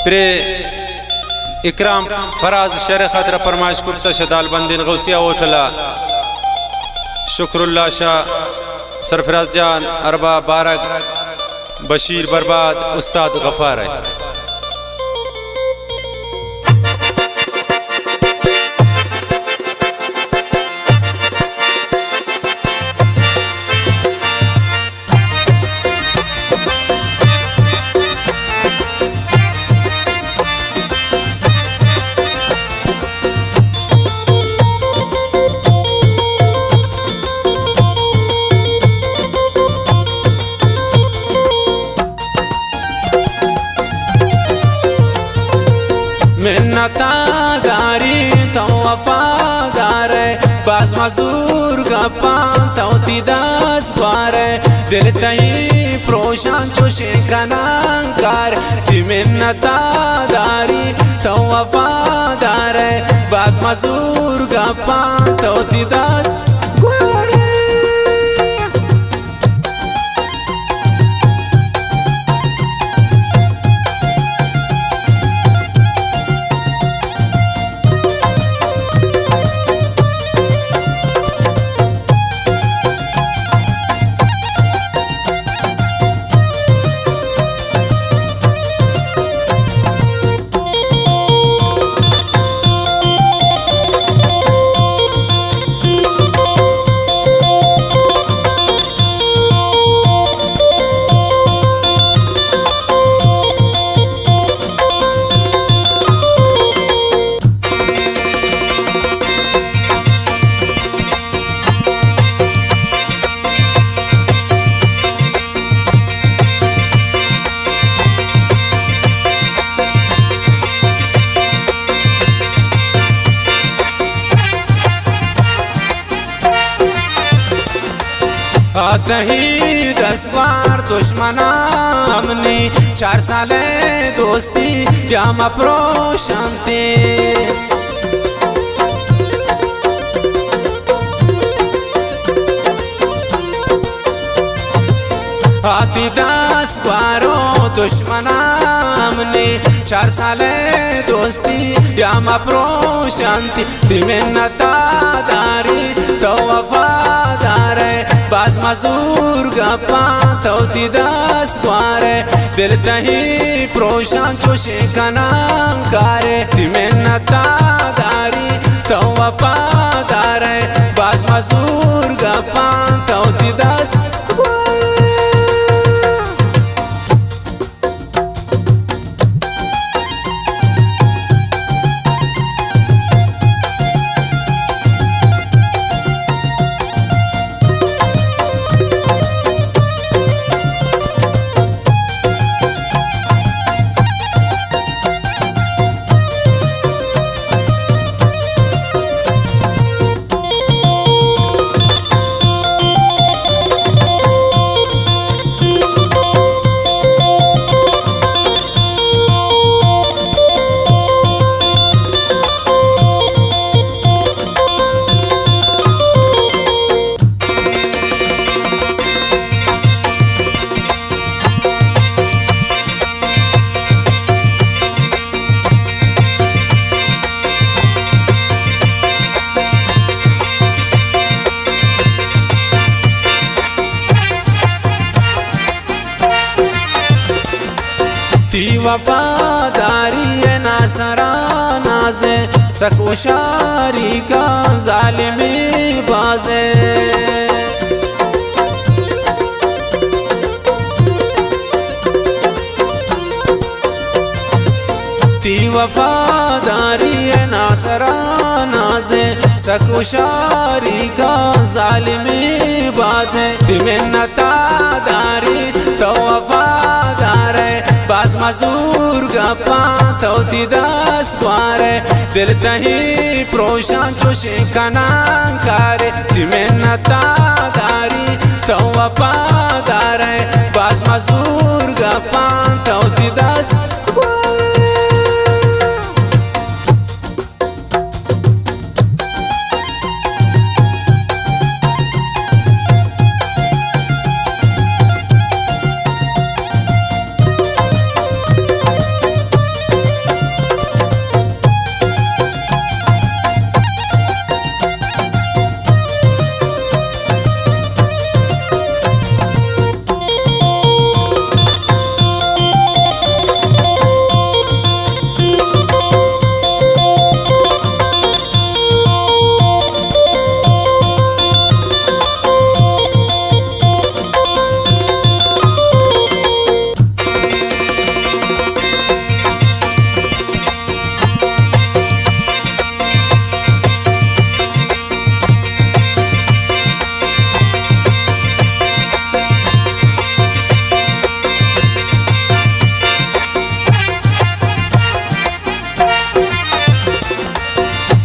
Pray इकराम फराज शेर खातर फरमाइश कुर्ता शदाल बंदिन गौसिया होटला शुक्रुल्लाह शाह सरफराज जान अरबा बारक बशीर बर्बाद उस्ताद गफार है। मिन्नतादारी तो वफादार बाज मजूर गप्पा तो तिदास बार दिल तई प्रोशान चोशे कनांकार ती मिन्नतादारी तो वफादार बाज मजूर गप्पा तो तिदास आतही 10 बार दुश्मना हमने 4 साले दोस्ती क्या मप्रो शांति आती 10 बारों दुश्मना हमने 4 साले दोस्ती या मप्रो शांति ती मिन्नतादारी तो वफादार बाज मजूर गप्पा तो तिदास बारे दिल तही प्रोशान चोशे कनांकार ती मिन्नतादारी तो वफादार बाज मजूर गप्पा तो तिदास ती वफादारी नासराना से सकोशारी का जालिमी बाजे ती वफादारी नासराना से सकोशारी का जालिमी बाजे ती मिन्नतादारी तो वफादार बाज मजूर गप्पा तो तिदास बारे दिल तही प्रोशान चोशे कनांकार ती मिन्नतादारी तो वफादार बाज मजूर गप्पा तो तिदास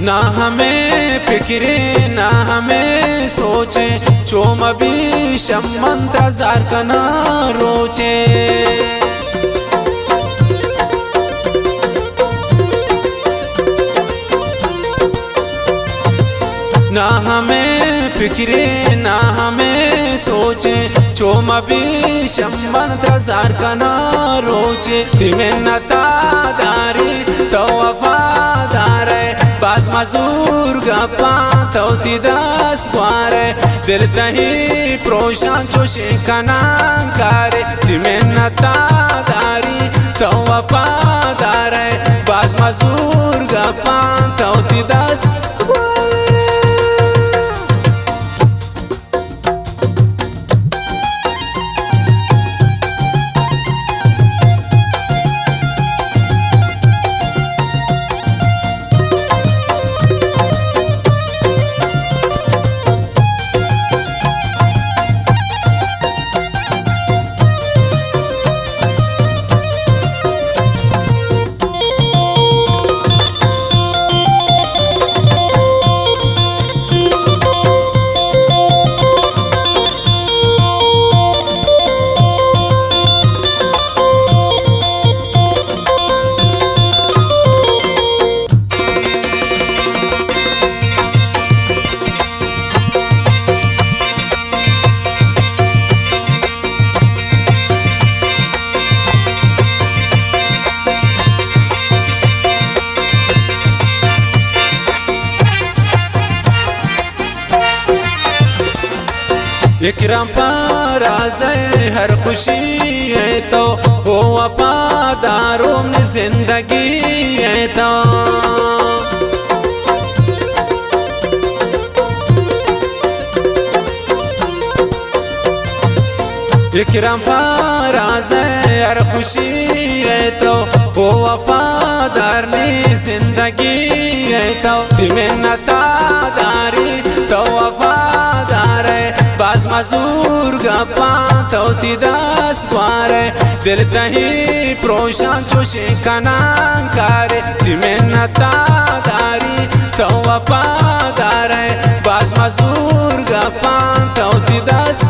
ना हमें फिक्रे ना हमें सोचे, चोम भी शमंत्र जार कना रोचे। ना हमें फिक्रे ना हमें सोचे, चोम भी शमंत्र जार कना रोचे। दिमेन्नता दारी तो वफादार बास मजूर गप्पा तो तिदास ग्वारे, दिल तही प्रोशान चोशे कनांकारे। दिमेन्नता दारी तो वफादार बास मजूर गप्पा तो तिदास इकराम पर आज़े हर खुशी है तो वो वफादारों में जिंदगी है तो। इकराम पर आज़े हर खुशी है तो वो वफादार में जिंदगी है तो। दिमेन्नता दारी तो वफादार बास मजूर गप्पा तो तिदास ग्वारे, दिल तही प्रोशान चोशे कनांकारे। दिमेन्नता दारी तो वफादार बास मजूर गप्पा तो तिदास